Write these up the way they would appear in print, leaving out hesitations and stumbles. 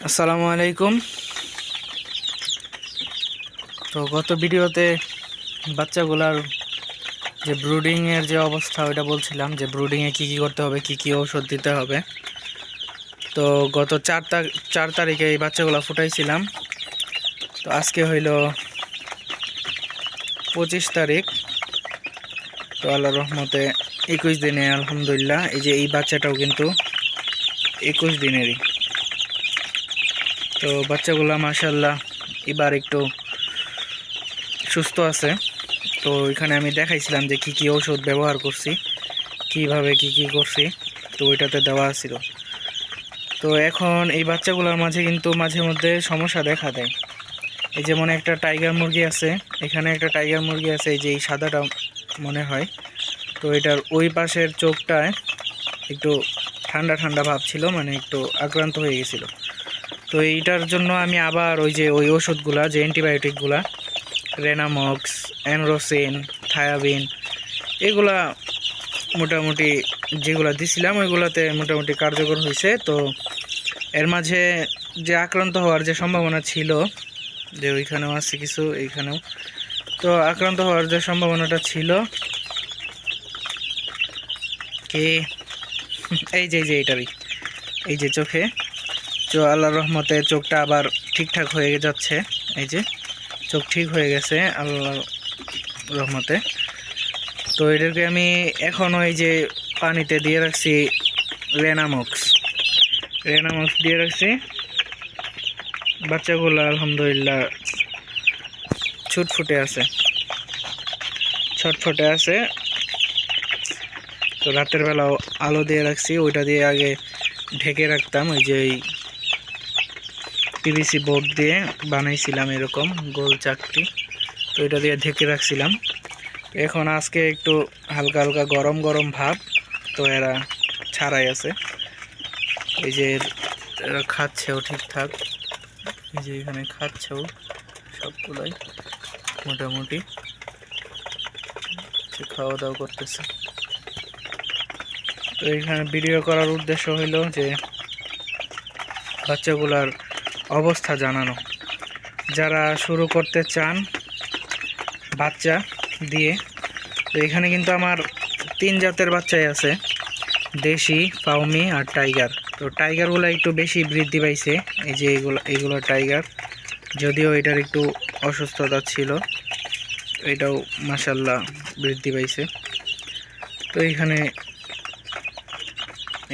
আসসালামু আলাইকুম। তো গত ভিডিওতে বাচ্চাগুলার যে ব্রুডিংয়ের যে অবস্থা ওইটা বলছিলাম, যে ব্রুডিংয়ে কী কী করতে হবে, কী কী ঔষধ দিতে হবে। তো গত 4 তারিখে এই বাচ্চাগুলো ফুটাইছিলাম। তো আজকে হইল 25 তারিখ। তো আল্লাহর রহমতে 21 দিনে আলহামদুলিল্লাহ। এই যে এই বাচ্চাটাও কিন্তু 21 দিনেরই। তো বাচ্চাগুলা মাশাআল্লাহ এবার একটু সুস্থ আছে। তো এখানে আমি দেখাইছিলাম যে কি কি ঔষধ ব্যবহার করছি, কিভাবে কি কি করছি, তো ওইটাতে দেওয়া ছিল। তো এখন এই বাচ্চাগুলোর মাঝে কিন্তু মাঝে মধ্যে সমস্যা দেখা দেয়। এই যেমন একটা টাইগার মুরগি আছে, এখানে একটা টাইগার মুরগি আছে, এই যে এই সাদাটা মনে হয়। তো এটার ওই পাশের চোখটায় একটু ঠান্ডা ঠান্ডা ভাব ছিল, মানে একটু আক্রান্ত হয়ে গেছিলো। তো এইটার জন্য আমি আবার ওই ওষুধগুলা, যে অ্যান্টিবায়োটিকগুলা, রেনামক্স, অ্যানরোসিন, থায়াবিন, এগুলা মোটামুটি যেগুলো দিছিলাম ওইগুলোতে মোটামুটি কার্যকর হয়েছে। তো এর মাঝে যে আক্রান্ত হওয়ার যে সম্ভাবনা ছিল, যে ওইখানেও আছে কিছু, এইখানেও, তো আক্রান্ত হওয়ার যে সম্ভাবনাটা ছিল কি, এই যে এটারই, এই যে চোখে, তো আল্লাহর রহমতে চোখটা আবার ঠিকঠাক হয়ে যাচ্ছে। এই যে চোখ ঠিক হয়ে গেছে আল্লাহর রহমতে। তো এটাকে আমি এখন ওই যে পানিতে দিয়ে রাখছি রেনামক্স দিয়ে রাখছি। বাচ্চাগুলো আলহামদুলিল্লাহ ছটফটে আছে। তো রাতের বেলাও আলো দিয়ে রাখছি, ওইটা দিয়ে আগে ঢেকে রাখতাম। ওই যে ওই পিভিসি বোর্ড দিয়ে বানাইছিলাম এরকম গোল চাকতি, তো এটা দিয়ে ঢেকে রাখছিলাম। এখন আজকে একটু হালকা হালকা গরম গরম ভাব, তো এরা ছাড়াই আছে। এই যে এরা খাচ্ছেও ঠিকঠাক, এই যে এখানে খাচ্ছেও সবগুলাই মোটামুটি খাওয়া দাওয়া করতেছে। তো এখানে ভিডিও করার উদ্দেশ্য হইল যে বাচ্চাগুলার অবস্থা জানানো। যারা শুরু করতে চান বাচ্চা দিয়ে, তো এখানে কিন্তু আমার 3 জাতের বাচ্চাই আছে, দেশি, ফাউমি আর টাইগার। তো টাইগারগুলো একটু বেশি বৃদ্ধি পাইছে। এই যে এইগুলো টাইগার, যদিও এটার একটু অসুস্থতা ছিল, এটাও মাশাল্লাহ বৃদ্ধি পাইছে। তো এইখানে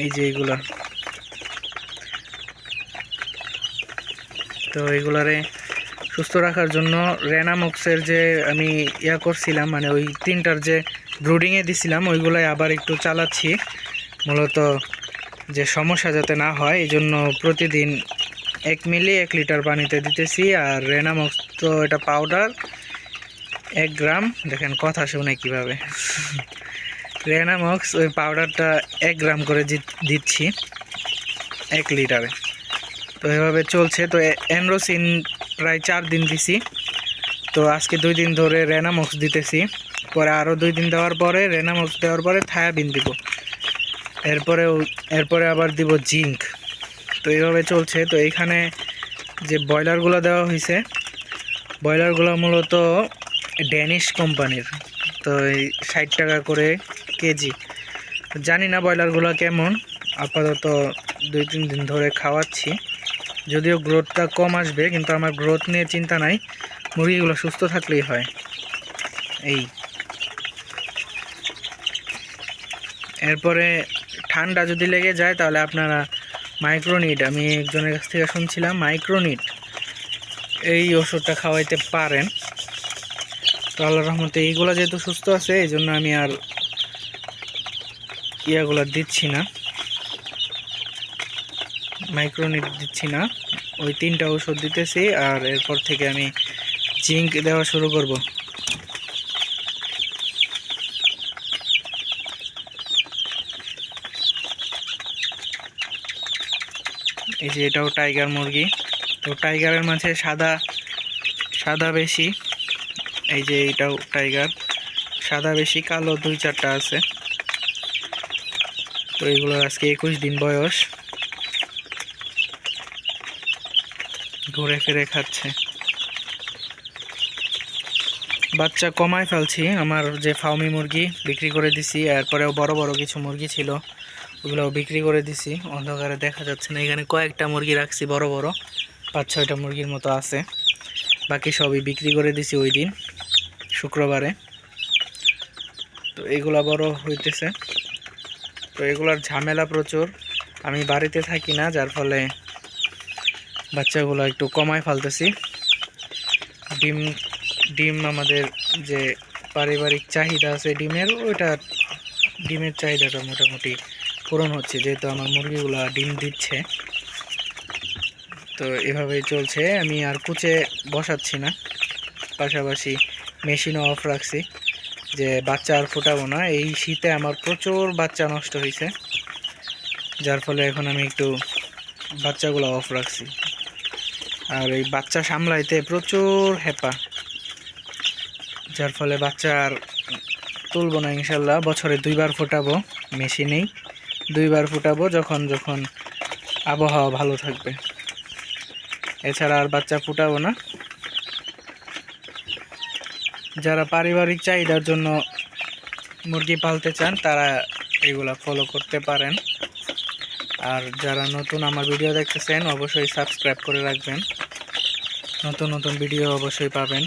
এই যে এইগুলা, তো এইগুলারে সুস্থ রাখার জন্য রেনামক্সের যে আমি করছিলাম, মানে ওই 3টার যে ব্রুডিংয়ে দিছিলাম, ওইগুলাই আবার একটু চালাচ্ছি, মূলত যে সমস্যা যাতে না হয় এই জন্য প্রতিদিন 1 মিলি 1 লিটার পানিতে দিতেছি। আর রেনামক্স তো এটা পাউডার 1 গ্রাম, দেখেন কথা শুনে কীভাবে, রেনামক্স ওই পাউডারটা 1 গ্রাম করে দিচ্ছি 1 লিটারে। তো এভাবে চলছে। তো অ্যানরোসিন প্রায় 4 দিন দিছি। তো আজকে 2 দিন ধরে রেনামক্স দিতেছি, পরে আরও 2 দিন দেওয়ার পরে, রেনামক্স দেওয়ার পরে থায়াবিন দিব, এরপরে আবার দিব জিঙ্ক। তো এইভাবে চলছে। তো এইখানে যে ব্রয়লারগুলো দেওয়া হয়েছে, ব্রয়লারগুলো মূলত ড্যানিশ কোম্পানির। তো এই 60 টাকা করে কেজি। জানি না ব্রয়লারগুলো কেমন, আপাতত 2-3 দিন ধরে খাওয়াচ্ছি, যদিও গ্রোথটা কম আসবে, কিন্তু আমার গ্রোথ নিয়ে চিন্তা নাই, মুরগিগুলো সুস্থ থাকলেই হয়। এই এরপরে ঠান্ডা যদি লেগে যায় তাহলে আপনারা মাইক্রোনিট, আমি একজনের কাছ থেকে শুনছিলাম মাইক্রোনিট, এই ওষুধটা খাওয়াইতে পারেন। তো আল্লাহর রহমতে এইগুলো যেহেতু সুস্থ আছে, এই জন্য আমি আর ইয়াগুলো দিচ্ছি না, মাইক্রোনিট দিচ্ছি না। ওই 3টা ওষুধ দিতেছি, আর এরপর থেকে আমি জিঙ্ক দেওয়া শুরু করব। এই যে এটাও টাইগার মুরগি। তো টাইগারের মাঝে সাদা বেশি, এই যে এইটাও টাইগার, সাদা বেশি, কালো 2-4টা আছে। তো এগুলোর আজকে 21 দিন বয়স। ঘুরে ফিরে খাচ্ছে। বাচ্চা কমায় ফেলছি, আমার যে ফার্মি মুরগি বিক্রি করে দিছি, এরপরেও বড় বড় কিছু মুরগি ছিল ওগুলোও বিক্রি করে দিছি। অন্ধকারে দেখা যাচ্ছে না, এখানে কয়েকটা মুরগি রাখছি বড় বড়, 5-6টা মুরগির মতো আছে। বাকি সবই বিক্রি করে দিছি ওই দিন শুক্রবারে। তো এগুলা বড় হইতেছে, তো এগুলার ঝামেলা প্রচুর। আমি বাড়িতে থাকি না, যার ফলে বাচ্চাগুলো একটু কমায় ফেলতেছি। ডিম ডিম আমাদের যে পারিবারিক চাহিদা আছে ডিমের, ওইটা ডিমের চাহিদাটা মোটামুটি পূরণ হচ্ছে, যেহেতু আমার মুরগিগুলো ডিম দিচ্ছে। তো এভাবেই চলছে, আমি আর কুচে বসাচ্ছি না, পাশাপাশি মেশিনও অফ রাখছি, যে বাচ্চা আর ফোটাবো না। এই শীতে আমার প্রচুর বাচ্চা নষ্ট হয়েছে, যার ফলে এখন আমি একটু বাচ্চাগুলো অফ রাখছি। আর এই বাচ্চা সামলাইতে প্রচুর হেপা, যার ফলে বাচ্চা আর তুলবো না ইনশাল্লাহ। বছরে 2বার ফোটাবো, মেশিনেই 2বার ফোটাবো, যখন যখন আবহাওয়া ভালো থাকবে। এছাড়া আর বাচ্চা ফুটাবো না। যারা পারিবারিক চাহিদার জন্য মুরগি পালতে চান তারা এগুলা ফলো করতে পারেন। আর যারা নতুন আমার ভিডিও দেখতেছেন অবশ্যই সাবস্ক্রাইব করে রাখবেন, নতুন নতুন ভিডিও অবশ্যই পাবেন।